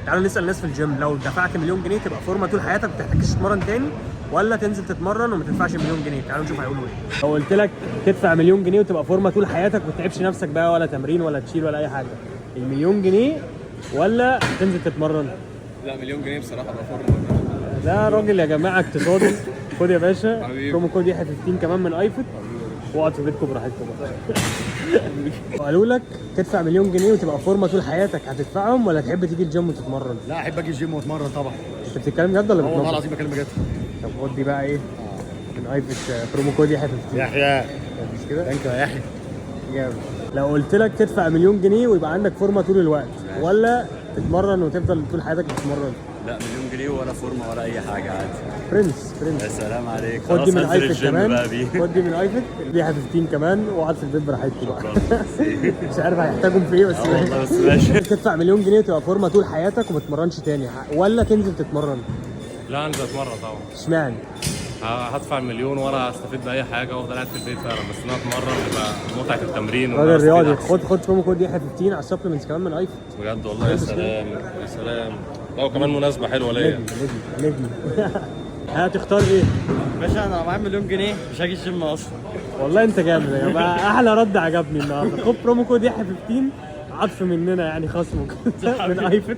تعالوا نسال الناس في الجيم، لو دفعت مليون جنيه تبقى فورمه طول حياتك ما تحتاجش تتمرن تاني، ولا تنزل تتمرن وما تدفعش مليون جنيه؟ تعالوا نشوف هيقولوا ايه. لو قلت لك تدفع مليون جنيه وتبقى فورمه طول حياتك وما تتعبش نفسك بقى ولا تمرين ولا تشيل ولا اي حاجه، المليون جنيه ولا تنزل تتمرن؟ لا مليون جنيه بصراحه ابقى فورمه. ده راجل يا جماعه اقتصادي. خد يا باشا برومو كود يحيى 15 كمان من ايفوت، واقعد في بيتكم براحتكم بقى. وقالوا لك تدفع مليون جنيه وتبقى فورمه طول حياتك، هتدفعهم ولا تحب تيجي الجيم وتتمرن؟ لا احب اجي الجيم واتمرن طبعا. انت بتتكلم جد ولا والله بتنظر؟ العظيم بكلم بجد. طب خد دي بقى ايه؟ من ايفوت برومو كود يحيى 15. يحيى مش كده؟ ثانك يو يا يحيى. جامد. لو قلت لك تدفع مليون جنيه ويبقى عندك فورمه طول الوقت، ولا تتمرن وتفضل طول حياتك بتتمرن؟ لا مليون جنيه ولا فورمه ولا اي حاجه عادي. برنس يا سلام عليك. خد دي خلاص من هنزل ايفوت الجيم كمان، بقى بيه. خد دي من ايفوت يحيى 15 كمان، واقعد في البيت براحتكم بقى. مش عارف هيحتاجهم في ايه بس والله بس ماشي. تدفع مليون جنيه وتبقى فورمه طول حياتك وما تتمرنش تاني، ولا تنزل تتمرن؟ لا انزل اتمرن طبعا. اشمعنى؟ هدفع المليون ولا هستفيد باي حاجه وافضل قاعد في البيت فعلا، بس انا اتمرن يبقى متعه التمرين راجل رياضي. خد برومو كود يحيى 15 على السبلمنتس كمان من ايفوت. بجد والله. يا سلام يا سلام. لو كمان مناسبه حلوه ليا. نجم. هتختار ايه؟ باشا انا معايا مليون جنيه مش هاجي الجيم اصلا. والله انت جامد يا جماعه، احلى رد عجبني النهارده. خد برومو كود يحيى 15 عطف مننا يعني خصم من ايفوت.